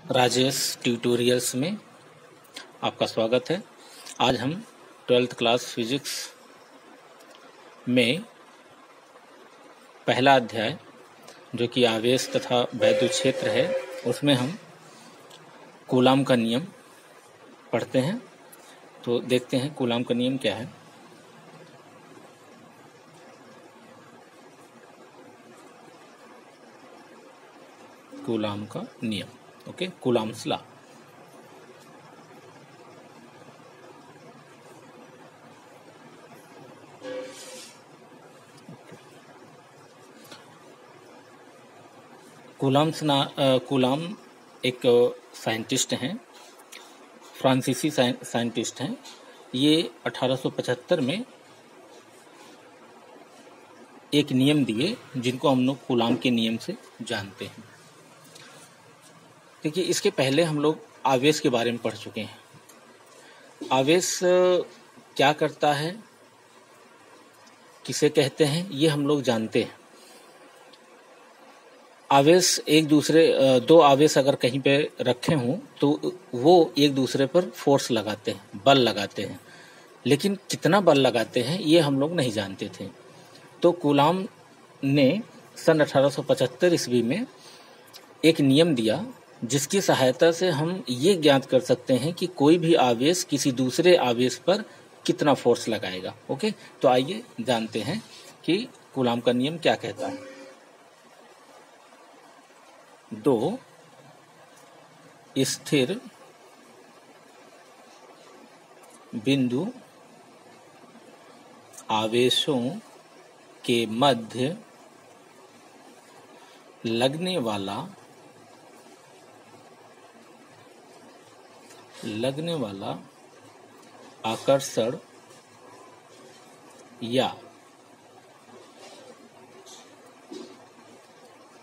Rajesh tutorials में आपका स्वागत है। आज हम 12th क्लास फिजिक्स में पहला अध्याय जो कि आवेश तथा वैद्युत क्षेत्र है उसमें हम कूलाम का नियम पढ़ते हैं। तो देखते हैं कूलाम का नियम क्या है। कूलाम का नियम, ओके, कूलाम्स लॉ। कूलाम एक साइंटिस्ट हैं, फ्रांसीसी साइंटिस्ट हैं। ये 1875 में एक नियम दिए जिनको हम लोग कूलाम के नियम से जानते हैं। देखिए, इसके पहले हम लोग आवेश के बारे में पढ़ चुके हैं। आवेश क्या करता है, किसे कहते हैं, ये हम लोग जानते हैं। आवेश दो आवेश अगर कहीं पे रखे हों तो वो एक दूसरे पर फोर्स लगाते हैं, बल लगाते हैं, लेकिन कितना बल लगाते हैं ये हम लोग नहीं जानते थे। तो कूलाम ने सन 1875 ईस्वी में एक नियम दिया जिसकी सहायता से हम ये ज्ञात कर सकते हैं कि कोई भी आवेश किसी दूसरे आवेश पर कितना फोर्स लगाएगा। ओके, तो आइए जानते हैं कि कूलाम का नियम क्या कहता है। दो स्थिर बिंदु आवेशों के मध्य लगने वाला आकर्षण या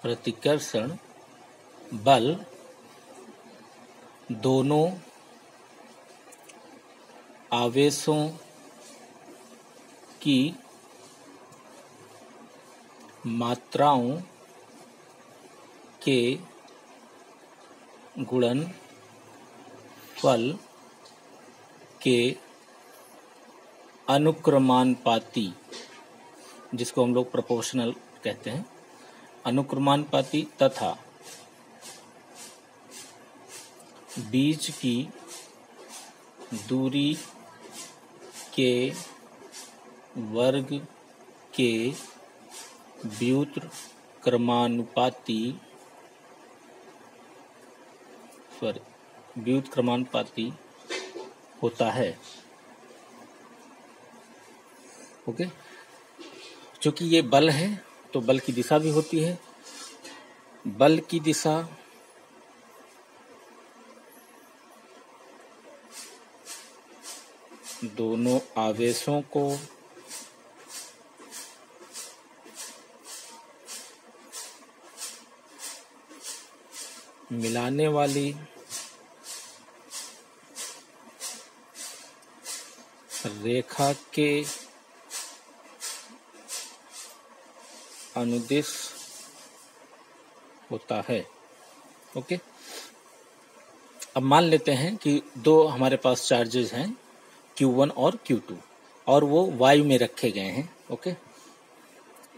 प्रतिकर्षण बल दोनों आवेशों की मात्राओं के गुणनफल के अनुक्रमानुपाती, जिसको हम लोग प्रोपोर्शनल कहते हैं, अनुक्रमानुपाती तथा बीच की दूरी के वर्ग के व्युत्क्रमानुपाती होता है। ओके, क्योंकि ये बल है तो बल की दिशा भी होती है। बल की दिशा दोनों आवेशों को मिलाने वाली रेखा के अनुदिश होता है। ओके, अब मान लेते हैं कि दो हमारे पास चार्जेस हैं Q1 और Q2 और वो वायु में रखे गए हैं। ओके,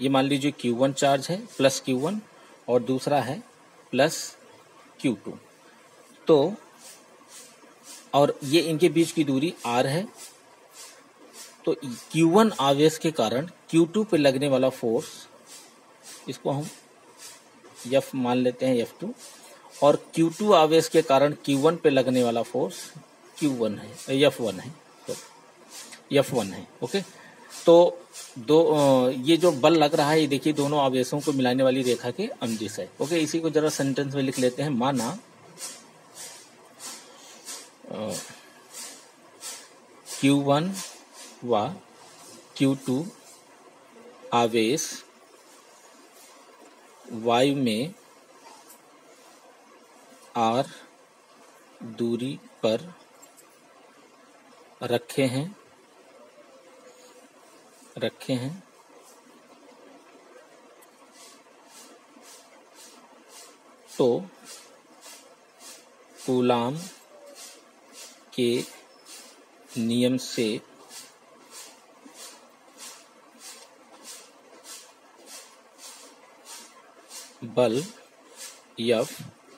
ये मान लीजिए Q1 चार्ज है प्लस Q1 और दूसरा है प्लस Q2। तो और ये इनके बीच की दूरी R है। तो Q1 आवेश के कारण Q2 पे लगने वाला फोर्स, इसको हम F मान लेते हैं, F2, और Q2 आवेश के कारण Q1 पे लगने वाला फोर्स Q1 है, F1 है। ओके, तो ये जो बल लग रहा है, ये देखिए दोनों आवेशों को मिलाने वाली रेखा के अनुदिश है। ओके, इसी को जरा सेंटेंस में लिख लेते हैं। माना Q1 व Q2 आवेश वायु में R दूरी पर रखे हैं तो कूलाम के नियम से बल F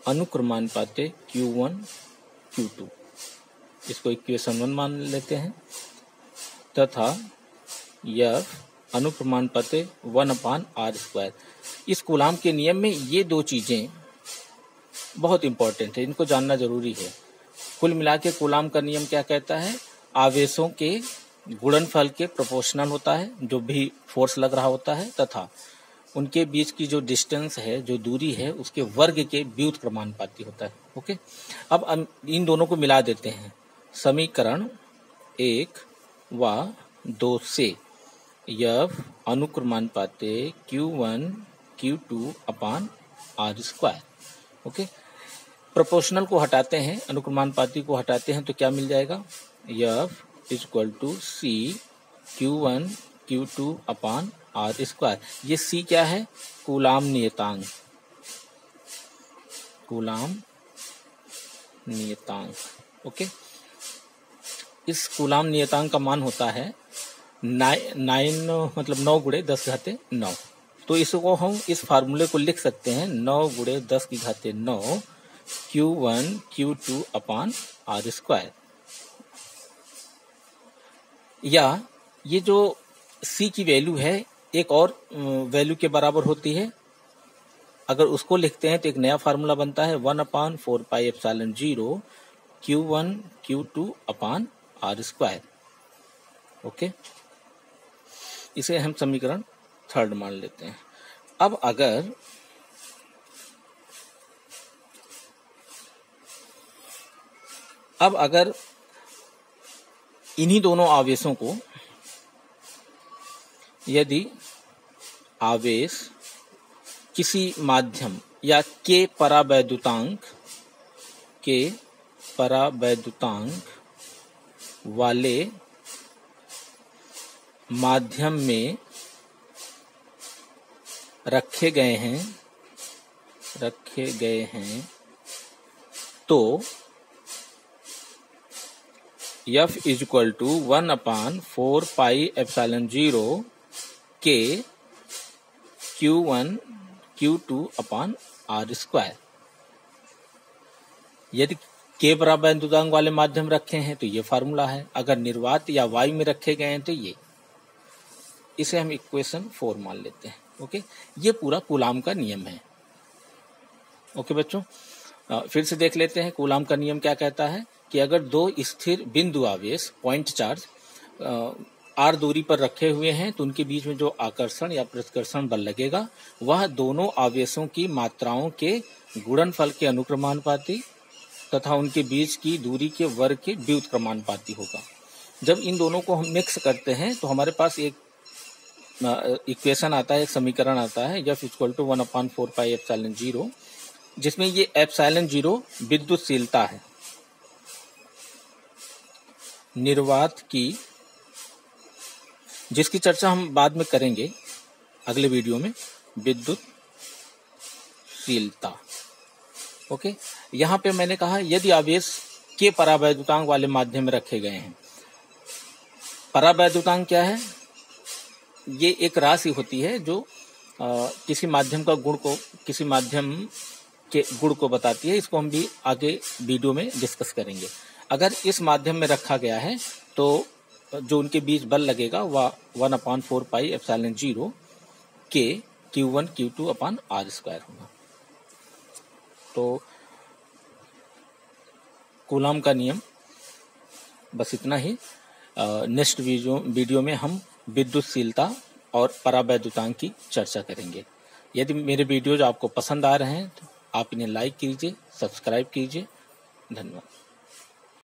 अनुक्रमानुपाते Q1 Q2, इसको इक्वेशन 1 मान लेते हैं, तथा F अनुक्रमानुपाते 1/r²। इस कूलाम के नियम में ये दो चीजें बहुत इंपॉर्टेंट है, इनको जानना जरूरी है। कुल मिला के कूलाम का नियम क्या कहता है? आवेशों के गुणनफल के प्रोपोर्शनल होता है, जो भी फोर्स लग रहा होता है, तथा उनके बीच की जो डिस्टेंस है, जो दूरी है, उसके वर्ग के व्युत्क्रमानुपाती होता है। ओके, अब इन दोनों को मिला देते हैं। समीकरण 1 व 2 से F अनुक्रमानुपाते Q1 Q2/r²। Okay, proportional को हटाते हैं, अनुक्रमानुपाती को हटाते हैं, तो क्या मिल जाएगा? F = C Q1 Q2/r²। ये C क्या है? कूलाम नियतांक। कूलाम नियतांक। ओके, इस कूलाम नियतांक का मान होता है 9 मतलब 9 × 10⁻9। तो इसको हम इस फार्मूले को लिख सकते हैं 9 × 10⁻9 Q1 Q2/r²। या ये जो C की वैल्यू है एक और वैल्यू के बराबर होती है। अगर उसको लिखते हैं तो एक नया फार्मूला बनता है 1/4πε0 Q1 Q2/r²। ओके, इसे हम समीकरण 3 मान लेते हैं। अब अगर इन्हीं दोनों आवेशों को, यदि आवेश किसी माध्यम या के परावैद्युतांक वाले माध्यम में रखे गए तो F = 1/4πε0 के Q1 Q2/r²। यदि के परावैद्युतांक वाले माध्यम रखे हैं तो ये फार्मूला है। अगर निर्वात या वायु में रखे गए हैं तो ये, इसे हम इक्वेशन 4 मान लेते हैं। ओके, ये पूरा कूलाम का नियम है। ओके बच्चों, फिर से देख लेते हैं कूलाम का नियम क्या कहता है कि अगर दो स्थिर बिंदु आवेश पॉइंट चार्ज r दूरी पर रखे हुए हैं तो उनके बीच में जो आकर्षण या प्रतिकर्षण बल लगेगा वह दोनों आवेशों की मात्राओं के गुणनफल के अनुक्रमानुपाती तथा उनके बीच की दूरी के वर्ग के व्युत्क्रमानुपाती होगा। जब इन दोनों को हम मिक्स करते हैं तो हमारे पास एक इक्वेशन आता है, एक समीकरण आता है F = 1/4πε0, जिसमें ये ε0 विद्युतशीलता है, निर्वात की, जिसकी चर्चा हम बाद में करेंगे अगले वीडियो में, विद्युतशीलता। ओके, यहाँ पे मैंने कहा यदि आवेश के परावैद्युतांक वाले माध्यम में रखे गए हैं। परावैद्युतांक क्या है? ये एक राशि होती है जो किसी माध्यम का गुण को, किसी माध्यम के गुण को बताती है। इसको हम भी आगे वीडियो में डिस्कस करेंगे। अगर इस माध्यम में रखा गया है तो जो उनके बीच बल लगेगा वह 1/4πε0 के Q1 Q2/r² होगा। तो कूलाम का नियम बस इतना ही। नेक्स्ट वीडियो में हम विद्युतशीलता और परावैद्युतांक की चर्चा करेंगे। यदि मेरे वीडियोज आपको पसंद आ रहे हैं तो आप इन्हें लाइक कीजिए, सब्सक्राइब कीजिए। धन्यवाद।